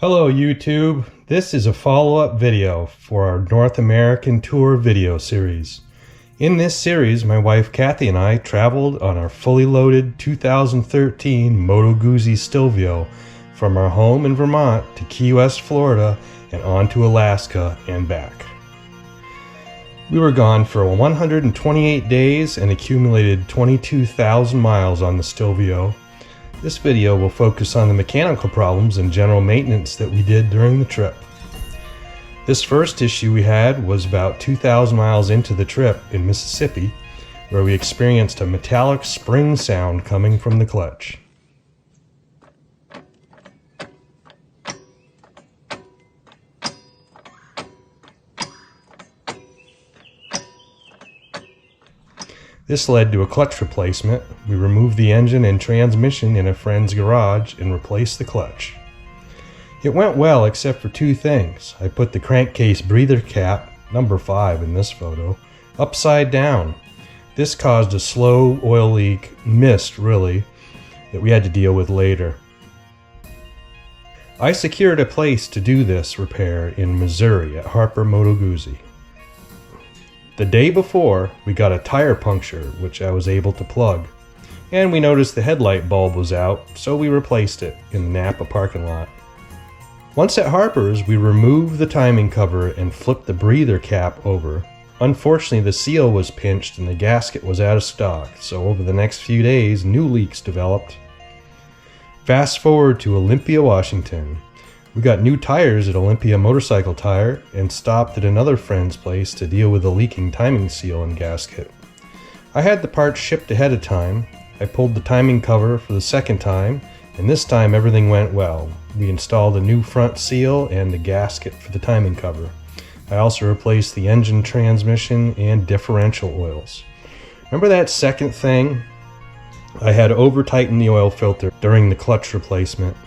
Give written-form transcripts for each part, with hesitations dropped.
Hello YouTube, this is a follow-up video for our North American Tour video series. In this series, my wife Kathy and I traveled on our fully loaded 2013 Moto Guzzi Stelvio from our home in Vermont to Key West, Florida and on to Alaska and back. We were gone for 128 days and accumulated 22,000 miles on the Stelvio. This video will focus on the mechanical problems and general maintenance that we did during the trip. This first issue we had was about 2,000 miles into the trip in Mississippi, where we experienced a metallic spring sound coming from the clutch. This led to a clutch replacement. We removed the engine and transmission in a friend's garage and replaced the clutch. It went well except for two things. I put the crankcase breather cap, number 5 in this photo, upside down. This caused a slow oil leak, missed really, that we had to deal with later. I secured a place to do this repair in Missouri at Harper Moto Guzzi. The day before, we got a tire puncture, which I was able to plug, and we noticed the headlight bulb was out, so we replaced it in the Napa parking lot. Once at Harper's, we removed the timing cover and flipped the breather cap over. Unfortunately, the seal was pinched and the gasket was out of stock, so over the next few days, new leaks developed. Fast forward to Olympia, Washington. We got new tires at Olympia Motorcycle Tire and stopped at another friend's place to deal with the leaking timing seal and gasket. I had the parts shipped ahead of time. I pulled the timing cover for the second time, and this time everything went well. We installed a new front seal and the gasket for the timing cover. I also replaced the engine, transmission, and differential oils. Remember that second thing? I had over-tightened the oil filter during the clutch replacement.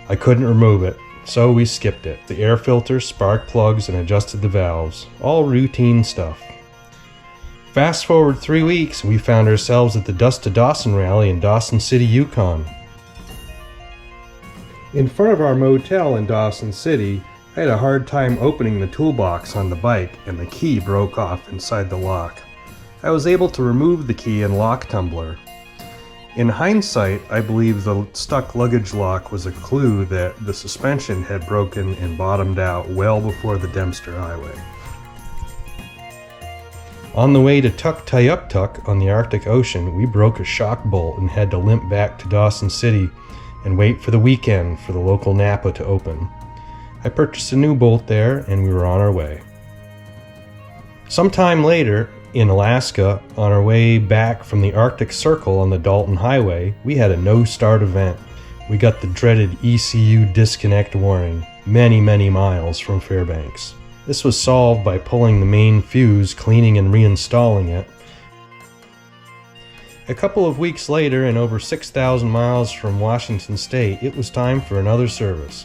I couldn't remove it, so we skipped it. The air filter, spark plugs, and adjusted the valves. All routine stuff. Fast forward 3 weeks, we found ourselves at the Dust to Dawson rally in Dawson City, Yukon. In front of our motel in Dawson City, I had a hard time opening the toolbox on the bike and the key broke off inside the lock. I was able to remove the key and lock tumbler. In hindsight, I believe the stuck luggage lock was a clue that the suspension had broken and bottomed out well before the Dempster Highway. On the way to Tuktoyaktuk on the Arctic Ocean, we broke a shock bolt and had to limp back to Dawson City and wait for the weekend for the local Napa to open. I purchased a new bolt there and we were on our way. Sometime later, in Alaska, on our way back from the Arctic Circle on the Dalton Highway, we had a no-start event. We got the dreaded ECU disconnect warning, many miles from Fairbanks. This was solved by pulling the main fuse, cleaning and reinstalling it. A couple of weeks later, and over 6,000 miles from Washington State, it was time for another service.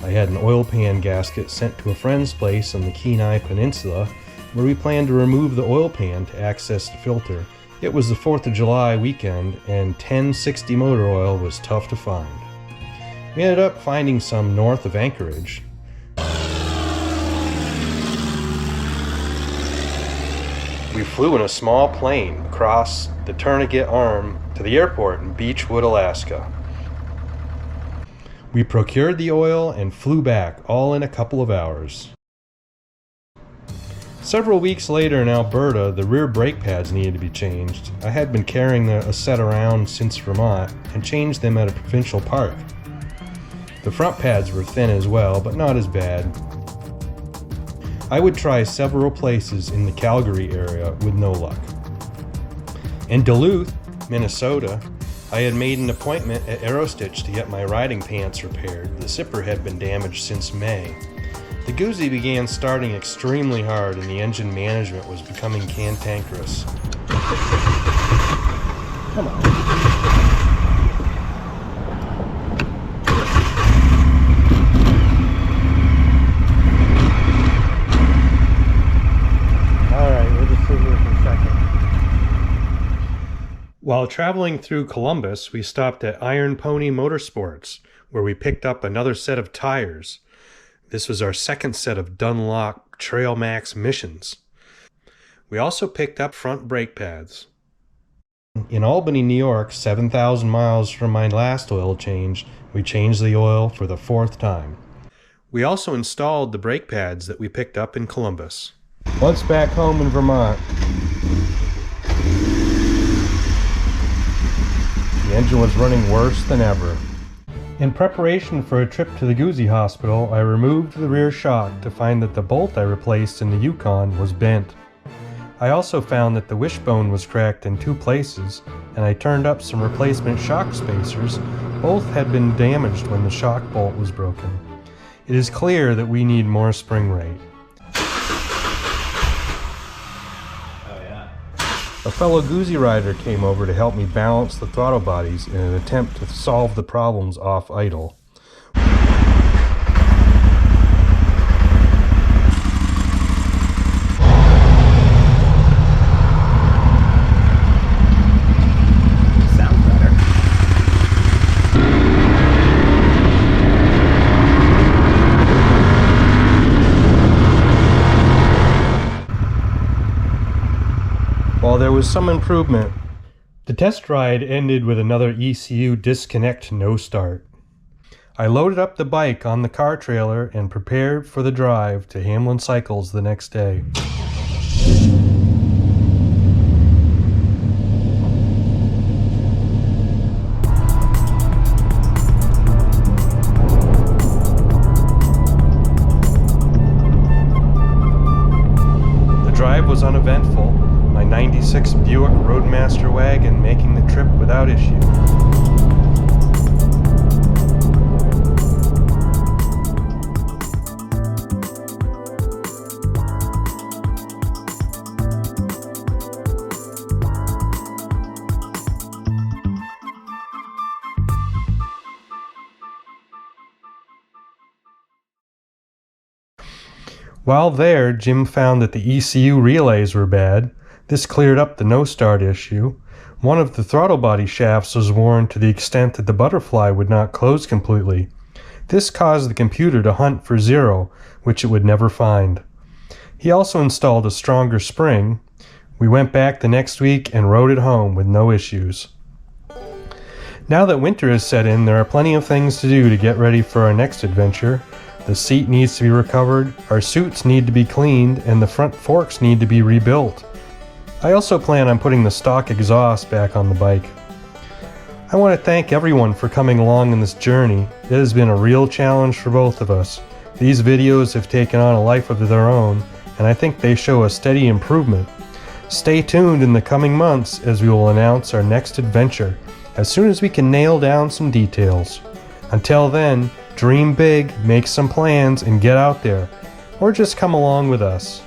I had an oil pan gasket sent to a friend's place on the Kenai Peninsula where we planned to remove the oil pan to access the filter. It was the 4th of July weekend and 1060 motor oil was tough to find. We ended up finding some north of Anchorage. We flew in a small plane across the Turnagain Arm to the airport in Beechwood, Alaska. We procured the oil and flew back, all in a couple of hours. Several weeks later in Alberta, the rear brake pads needed to be changed. I had been carrying a set around since Vermont and changed them at a provincial park. The front pads were thin as well, but not as bad. I would try several places in the Calgary area with no luck. In Duluth, Minnesota, I had made an appointment at Aerostitch to get my riding pants repaired. The zipper had been damaged since May. The Guzzi began starting extremely hard and the engine management was becoming cantankerous. Come on. Alright, we'll just sit here for a second. While While traveling through Columbus, we stopped at IronPony Motorsports, where we picked up another set of tires. This was our second set of Dunlop Trail Max missions. We also picked up front brake pads. In Albany, New York, 7,000 miles from my last oil change, we changed the oil for the 4th time. We also installed the brake pads that we picked up in Columbus. Once back home in Vermont, the engine was running worse than ever. In preparation for a trip to the Guzzi hospital, I removed the rear shock to find that the bolt I replaced in the Yukon was bent. I also found that the wishbone was cracked in 2 places, and I turned up some replacement shock spacers. Both had been damaged when the shock bolt was broken. It is clear that we need more spring rate. A fellow Guzzi rider came over to help me balance the throttle bodies in an attempt to solve the problems off idle. While there was some improvement, the test ride ended with another ECU disconnect no start. I loaded up the bike on the car trailer and prepared for the drive to Hamlin Cycles the next day. The drive was uneventful. My 96 Buick Roadmaster wagon making the trip without issue. While there, Jim found that the ECU relays were bad. This cleared up the no-start issue. One of the throttle body shafts was worn to the extent that the butterfly would not close completely. This caused the computer to hunt for 0, which it would never find. He also installed a stronger spring. We went back the next week and rode it home with no issues. Now that winter has set in, there are plenty of things to do to get ready for our next adventure. The seat needs to be recovered, our suits need to be cleaned, and the front forks need to be rebuilt. I also plan on putting the stock exhaust back on the bike. I want to thank everyone for coming along in this journey. It has been a real challenge for both of us. These videos have taken on a life of their own, and I think they show a steady improvement. Stay tuned in the coming months as we will announce our next adventure as soon as we can nail down some details. Until then, dream big, make some plans, and get out there. Or just come along with us.